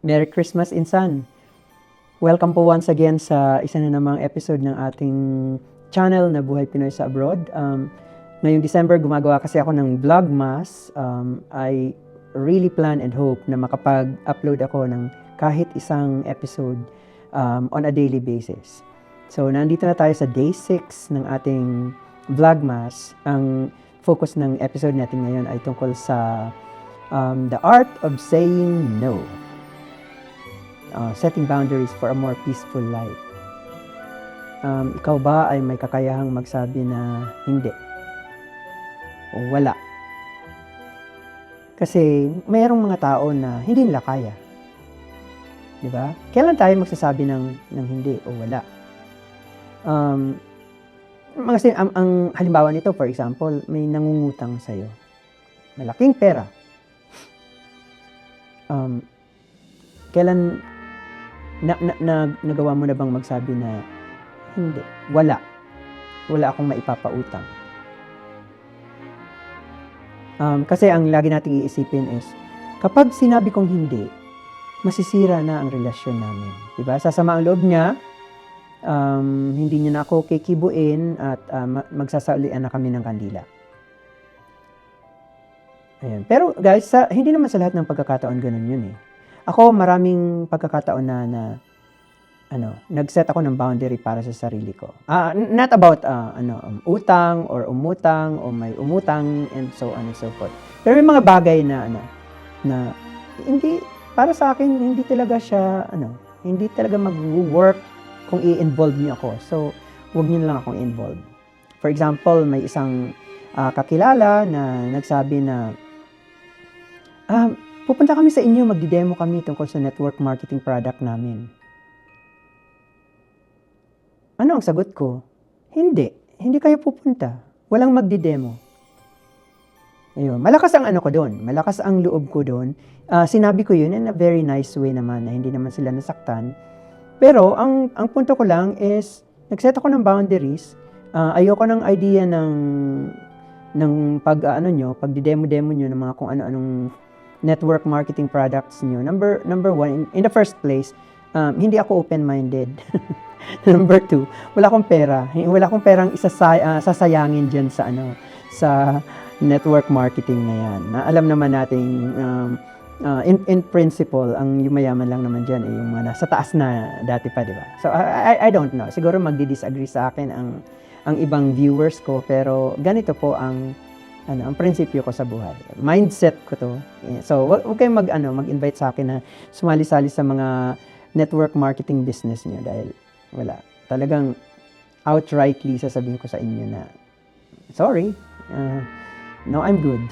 Merry Christmas, Insan! Welcome po once again sa isa na namang episode ng ating channel na Buhay Pinoy sa Abroad. Ngayong December, gumagawa kasi ako ng Vlogmas. I really plan and hope na makapag-upload ako ng kahit isang episode on a daily basis. So, nandito na tayo sa day 6 ng ating Vlogmas. Ang focus ng episode natin ngayon ay tungkol sa the art of saying no. Setting boundaries for a more peaceful life. Ikaw ba ay may kakayahang magsabi na hindi? O wala? Kasi mayroong mga tao na hindi nila kaya. Di ba? Kailan tayo magsasabi ng hindi o wala? Ang halimbawa nito, for example, may nangungutang sa'yo. Malaking pera. Kailan nagawa mo na bang magsabi na hindi, wala akong maipapautang? Kasi ang lagi nating iisipin is, kapag sinabi kong hindi, masisira na ang relasyon namin. Diba? Sasama ang loob niya, hindi niya na ako kikibuin at magsasaulian na kami ng kandila. Ayan. Pero guys, hindi naman sa lahat ng pagkakataon ganun yun eh. Ako, maraming pagkakataon na nag-set ako ng boundary para sa sarili ko. Not about utang or umutang o may umutang and so on and so forth. Pero may mga bagay na hindi, para sa akin, hindi talaga siya, hindi talaga mag-work kung i-involve niyo ako. So, huwag niyo lang akong involve. For example, may isang kakilala na nagsabi na, pupunta kami sa inyo, magdi-demo kami tungkol sa network marketing product namin. Ano ang sagot ko? Hindi kayo pupunta. Walang magdi-demo. Ayun. Malakas ang ko doon. Malakas ang loob ko doon. Sinabi ko yun in a very nice way naman, na hindi naman sila nasaktan. Pero, ang punto ko lang is, nag-set ako ng boundaries. Ayoko ng idea ng pagdi-demo-demo nyo ng mga kung ano-anong network marketing products nyo. Number one, in the first place, hindi ako open-minded. Number two, wala akong pera. Wala akong perang sasayangin dyan sa network marketing na yan. Alam naman natin, in principle, ang yumayaman lang naman dyan yung mga nasa taas na dati pa, di ba? So, I don't know. Siguro magdi-disagree sa akin ang ibang viewers ko, pero ganito po ang prinsipyo ko sa buhay. Mindset ko to. So, huwag kayong mag-invite sa akin na sumali-sali sa mga network marketing business niyo dahil wala. Talagang outrightly sasabihin ko sa inyo na, sorry, no, I'm good.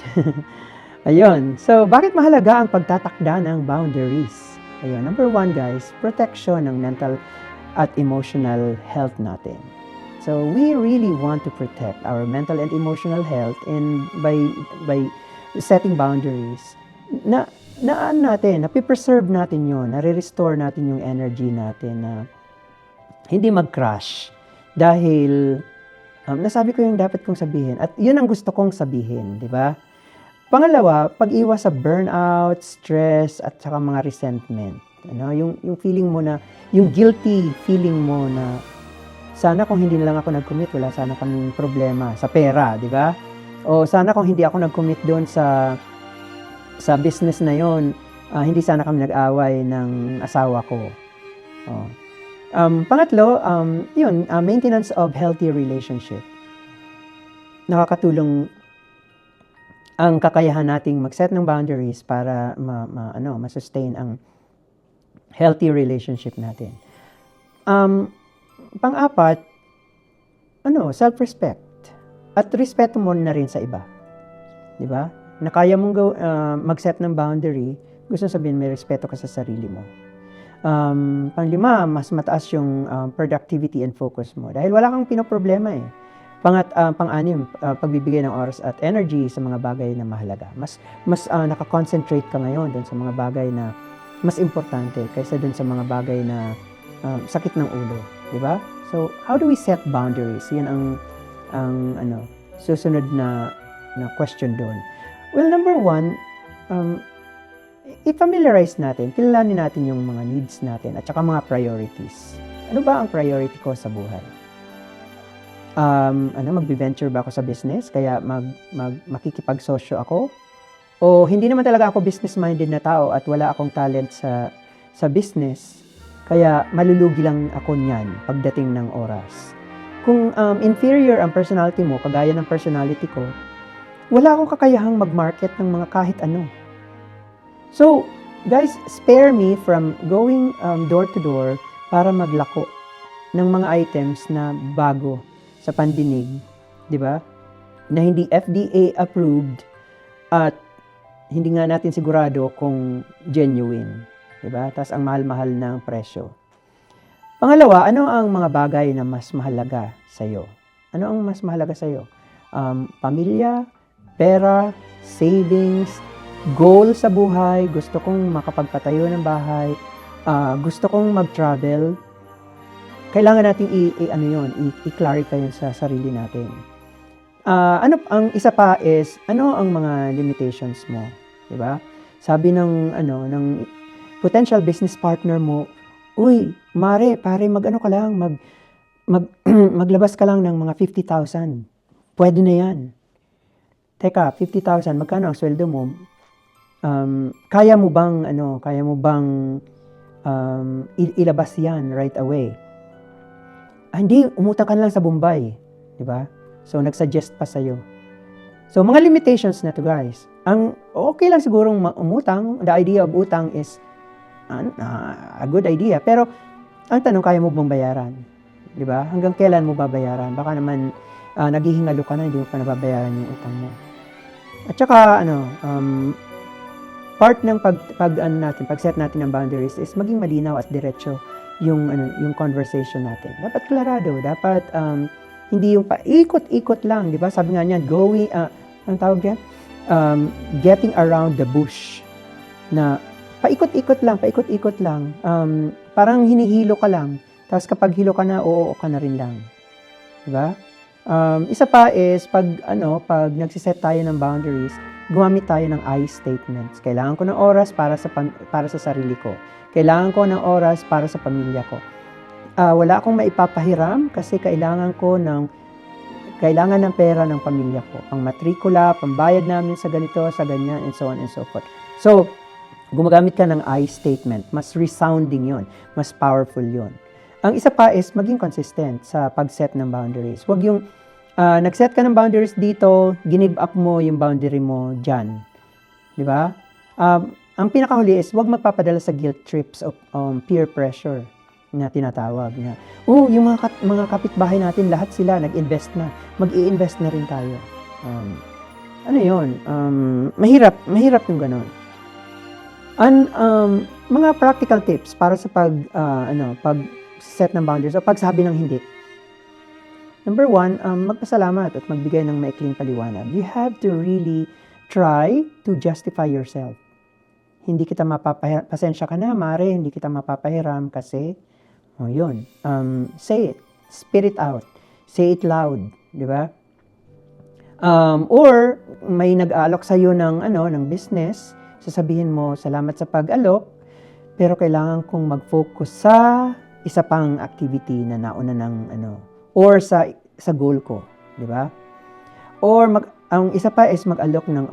Ayun. So, bakit mahalaga ang pagtatakda ng boundaries? Ayun. Number one, guys, protection ng mental at emotional health natin. So we really want to protect our mental and emotional health and by setting boundaries na preserve natin yun, nare-restore natin yung energy natin na hindi mag-crash dahil nasabi ko yung dapat kong sabihin at yun ang gusto kong sabihin, di ba? Pangalawa, pag-iwas sa burnout, stress at saka mga resentment. Yung feeling mo na, yung guilty feeling mo na sana kung hindi na lang ako nag-commit, wala sana kaming problema sa pera, di ba? O sana kung hindi ako nag-commit doon sa business na yon, hindi sana kami nag-away ng asawa ko. Pangatlo, maintenance of healthy relationship. Nakakatulong ang kakayahan nating mag-set ng boundaries para ma-sustain ang healthy relationship natin. Pang-apat, self-respect. At respeto mo na rin sa iba. Di ba? Na kaya mong mag-set ng boundary, gusto sabihin may respeto ka sa sarili mo. Pang-lima, mas mataas yung productivity and focus mo. Dahil wala kang pinoproblema eh. Pang-anim, pagbibigay ng oras at energy sa mga bagay na mahalaga. Mas nakakonsentrate ka ngayon dun sa mga bagay na mas importante kaysa dun sa mga bagay na sakit ng ulo. Diba? So, how do we set boundaries? Yan ang susunod na question doon. Well, number one, i-familiarize natin, kilalanin natin yung mga needs natin at saka mga priorities. Ano ba ang priority ko sa buhay? Magbe-venture ba ako sa business? Kaya makikipagsosyo ako? O hindi naman talaga ako business-minded na tao at wala akong talent sa business, kaya malulugi lang ako niyan pagdating ng oras. Kung inferior ang personality mo, kagaya ng personality ko, wala akong kakayahang mag-market ng mga kahit ano. So, guys, spare me from going door to door para maglako ng mga items na bago sa pandinig, di ba? Na hindi FDA approved at hindi nga natin sigurado kung genuine, di ba? Tapos ang mahal-mahal ng presyo. Pangalawa, ano ang mga bagay na mas mahalaga sa iyo? Ano ang mas mahalaga sa iyo? Pamilya, pera, savings, goal sa buhay, gusto kong makapagpatayo ng bahay, gusto kong mag-travel. Kailangan nating i-clarify yun sa sarili natin. Ang isa pa is, ano ang mga limitations mo? Diba? Sabi ng potential business partner mo, uy, pare, maglabas ka lang ng mga 50,000. Pwede na yan. Teka, 50,000, magkano ang sweldo mo? Kaya mo bang ilabas yan right away? Hindi, umutang ka lang sa Bombay. Diba? So, nagsuggest pa sa'yo. So, mga limitations na to, guys. Ang okay lang sigurong umutang. The idea of utang is a good idea. Pero, ang tanong, kaya mo bang bayaran? Diba? Hanggang kailan mo babayaran? Baka naman, naghihingalo ka na, hindi mo pa nababayaran yung utang mo. At saka, part ng pag-set natin ng boundaries is maging malinaw at diretso yung conversation natin. Dapat klarado, dapat hindi yung paikot-ikot lang, di ba? Sabi nga niyan, ang tawag diyan? Getting around the bush. Na paikot-ikot lang. Parang hinihilo ka lang. Tapos kapag hilo ka na, oo ka na rin lang. Di ba? Isa pa is, pag nagsiset tayo ng boundaries, gumamit tayo ng I statements. Kailangan ko ng oras para sa sarili ko. Kailangan ko ng oras para sa pamilya ko. Wala akong maipapahiram kasi kailangan ng pera ng pamilya ko. Pang matrikula, pambayad namin sa ganito, sa ganyan, and so on and so forth. So, gumagamit ka ng I statement. Mas resounding yon, mas powerful yon. Ang isa pa is maging consistent sa pag-set ng boundaries. Huwag yung nag-set ka ng boundaries dito, give up mo yung boundary mo dyan. Di ba? Ang pinakahuli is huwag magpapadala sa guilt trips of peer pressure na tinatawag na, yung mga kapitbahay natin, lahat sila nag-invest na. Mag-i-invest na rin tayo. Mahirap yung ganun. Mga practical tips para sa pag-set ng boundaries o pagsabi ng hindi. Number 1, magpasalamat at magbigay ng maikling paliwanag. You have to really try to justify yourself. Hindi kita mapapahiram. Pasensya ka na, Mare, hindi kita mapapahiram kasi, say it. Spit it out. Say it loud. Di ba? Or, may nag-aalok sa'yo ng business, sasabihin mo, salamat sa pag-alok, pero kailangan kong mag-focus sa isa pang activity na nauna ng or sa goal ko, di ba? Or ang isa pa is mag-alok ng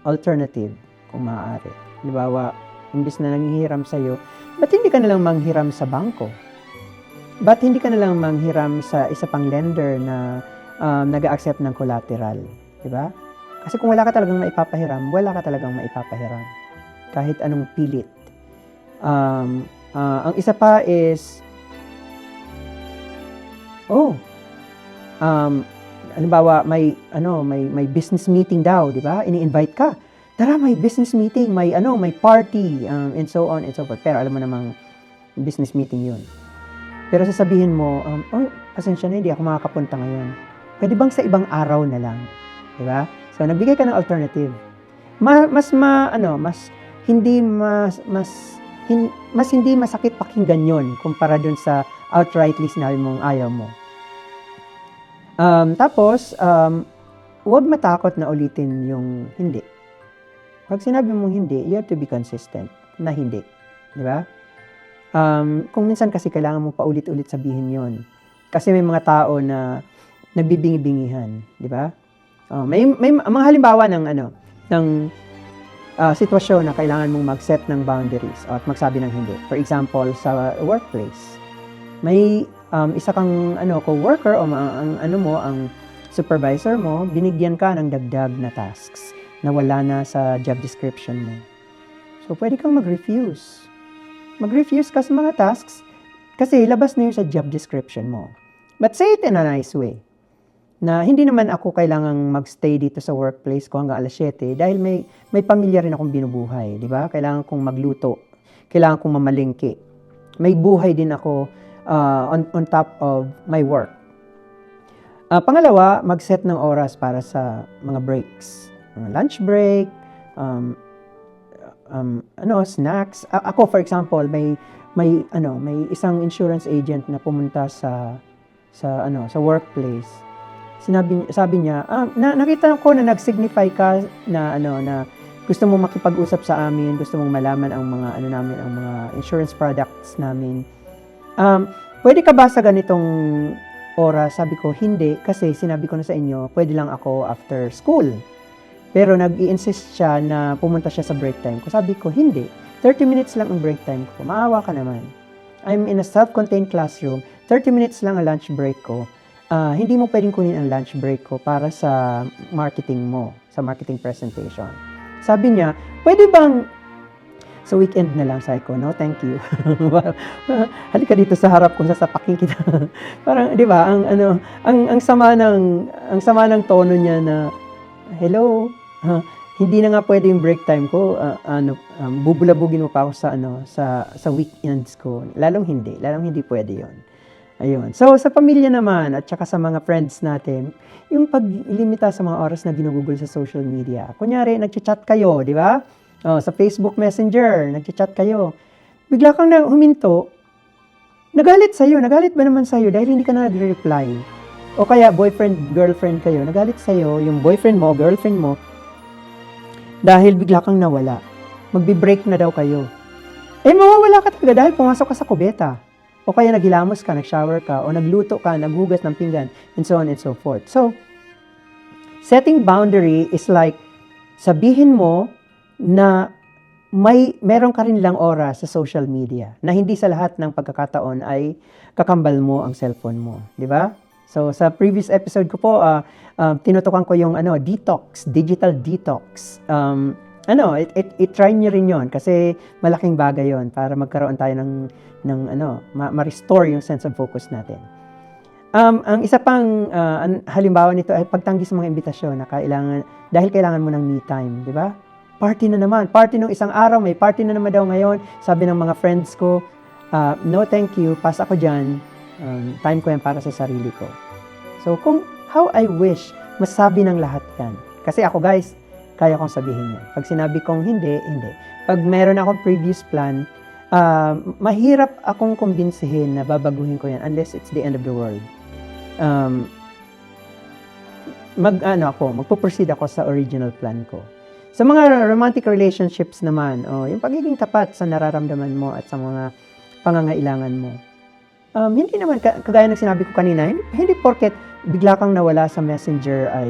alternative kung maaari. Halimbawa, imbis na nanghihiram sa iyo, ba't hindi ka nalang manghiram sa bangko? Ba't hindi ka nalang manghiram sa isa pang lender na nag-accept ng collateral, di ba? Kasi kung wala ka talagang maipapahiram, wala ka talagang maipapahiram. Kahit anong pilit. Ang isa pa is halimbawa may business meeting daw, di ba? Ini-invite ka. Tara, may business meeting, may party, and so on and so forth. Pero alam mo namang business meeting 'yun. Pero sasabihin mo, pasensya na, hindi ako makakapunta ngayon. Pwede bang sa ibang araw na lang? Di ba? So nagbigay ka ng alternative. Mas hindi masakit pakinggan 'yon kumpara dun sa outrightly sinabi mong ayaw mo. Tapos, huwag matakot na ulitin yung hindi. Pag sinabi mong hindi, you have to be consistent na hindi. Di ba? Kung minsan kasi kailangan mo paulit-ulit sabihin yon. Kasi may mga tao na nagbibingi-bingihan. Di ba? May mga halimbawa ng sitwasyon na kailangan mong mag-set ng boundaries at magsabi ng hindi. For example, sa workplace, may isa kang co-worker o ang supervisor mo, binigyan ka ng dagdag na tasks na wala na sa job description mo. So, pwede kang mag-refuse. Mag-refuse ka sa mga tasks kasi labas na yun sa job description mo. But say it in a nice way. Na hindi naman ako kailangang magstay dito sa workplace ko hanggang alas 7 dahil may pamilya rin akong binubuhay, di ba? Kailangan kong magluto, kailangan kong mamalengke. May buhay din ako on top of my work. Pangalawa, mag-set ng oras para sa mga breaks. Lunch break, snacks. Ako, for example, may isang insurance agent na pumunta sa workplace. Sabi niya, nakita ko na nag-signify ka na gusto mong makipag-usap sa amin, gusto mong malaman ang mga ang mga insurance products namin. Pwede ka ba sa ganitong oras? Sabi ko, hindi, kasi sinabi ko na sa inyo, pwede lang ako after school. Pero nag-i-insist siya na pumunta siya sa break time ko. Sabi ko, hindi. 30 minutes lang ang break time ko. Maawa ka naman. I'm in a self-contained classroom. 30 minutes lang ang lunch break ko. Hindi mo pwedeng kunin ang lunch break ko para sa marketing mo, sa marketing presentation. Sabi niya, pwede bang sa weekend na lang? Sabi ko, no, thank you. Halika dito sa harap ko, sasapakin kita. Parang, di ba, ang sama ng tono niya na, hello, hindi na nga pwede yung break time ko, bubulabugin mo pa ako sa weekends ko. Lalong hindi pwede yon. Ayun. So, sa pamilya naman, at saka sa mga friends natin, yung pag-limita sa mga oras na ginugugol sa social media. Kunyari, nagchat-chat kayo, di ba? Sa Facebook Messenger, nagchat-chat kayo. Bigla kang huminto, nagalit ba naman sa'yo dahil hindi ka na nag-reply? O kaya boyfriend, girlfriend kayo, nagalit sa'yo, yung boyfriend mo, girlfriend mo, dahil bigla kang nawala. Magbe-break na daw kayo. Mawawala ka talaga dahil pumasok ka sa kubeta. O kaya naghilamos ka, nag-shower ka, o nagluto ka, naghugas ng pinggan, and so on and so forth. So, setting boundary is like, sabihin mo na meron ka rin lang oras sa social media, na hindi sa lahat ng pagkakataon ay kakambal mo ang cellphone mo. Di ba? So, sa previous episode ko po, tinutukan ko yung detox, digital detox. I-try nyo rin yon kasi malaking bagay yon para magkaroon tayo ng ma-restore yung sense of focus natin. Ang isa pang halimbawa nito ay pagtanggi sa mga imbitasyon na dahil kailangan mo ng me time, di ba? Party na naman. Party nung isang araw, may party na naman daw ngayon. Sabi ng mga friends ko, no thank you, pass ako dyan. Time ko yan para sa sarili ko. So, how I wish masabi ng lahat yan. Kasi ako guys, kaya kong sabihin yan. Pag sinabi kong hindi. Pag meron akong previous plan, mahirap akong kumbinsihin na babaguhin ko yan unless it's the end of the world. Magpo-proceed ako sa original plan ko. Sa mga romantic relationships naman, yung pagiging tapat sa nararamdaman mo at sa mga pangangailangan mo. Hindi naman, kagaya ng sinabi ko kanina, hindi porket bigla kang nawala sa messenger ay,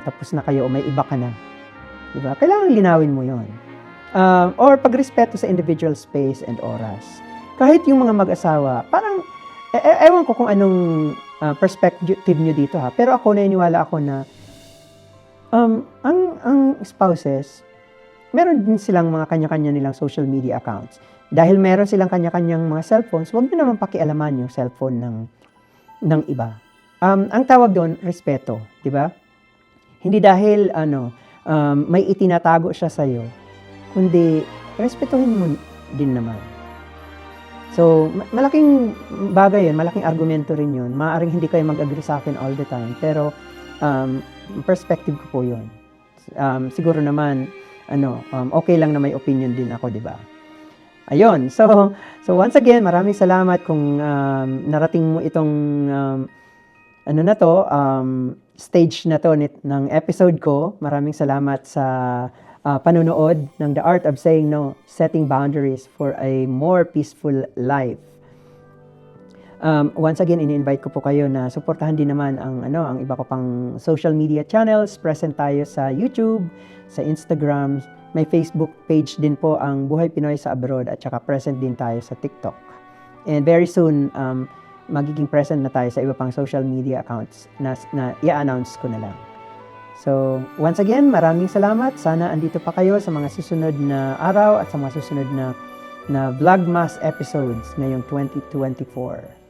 tapos na kayo o may iba ka na. Diba? Kailangan linawin mo yon. Or pagrespeto sa individual space and oras. Kahit yung mga mag-asawa, parang, ewan ko kung anong perspective nyo dito ha, pero ako naniniwala ako na ang spouses, meron din silang mga kanya-kanya nilang social media accounts. Dahil meron silang kanya-kanyang mga cellphones, huwag nyo naman pakialaman yung cellphone ng iba. Ang tawag doon, respeto, di ba? Hindi dahil may itinatago siya sa'yo, kundi respetuhin mo din naman. So, malaking bagay yun, malaking argumento rin yun. Maaaring hindi kayo mag-agree sa akin all the time, pero perspective ko po yun. Siguro naman, okay lang na may opinion din ako, di ba? Ayun. So once again, maraming salamat kung narating mo itong stage na to ng episode ko. Maraming salamat sa panonood ng The Art of Saying No, Setting Boundaries for a More Peaceful Life. Once again, ini-invite ko po kayo na suportahan din naman ang iba ko pang social media channels. Present tayo sa YouTube, sa Instagram, may Facebook page din po ang Buhay Pinoy sa Abroad at saka present din tayo sa TikTok. And very soon, magiging present na tayo sa iba pang social media accounts na i-announce ko na lang. So, once again, maraming salamat. Sana andito pa kayo sa mga susunod na araw at sa mga susunod na Vlogmas episodes ngayong 2024.